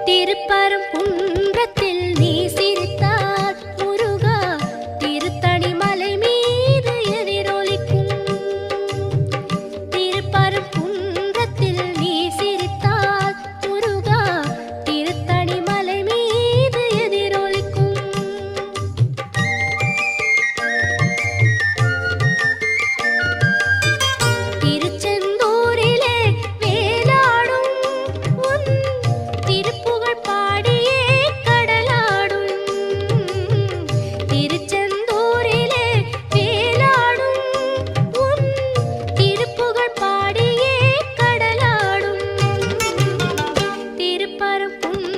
திருப்பரங்குன்றத்தில் நீ சிரித்தால் முருகா திருத்தணி மலை மீது எதிரொலிக்கும். திருப்பரங்குன்றத்தில் நீ சிரித்தால் முருகா திருத்தணி மலை மீது எதிரொலிக்கும். திருச்செந்தூரிலே வேலாடும் உன் திருப்புகழ் பாடியே கடலாடும். திருச்செந்தூரிலே வேலாடும் உன் திருப்புகழ் பாடியே கடலாடும். திருப்பரங்குன்றம்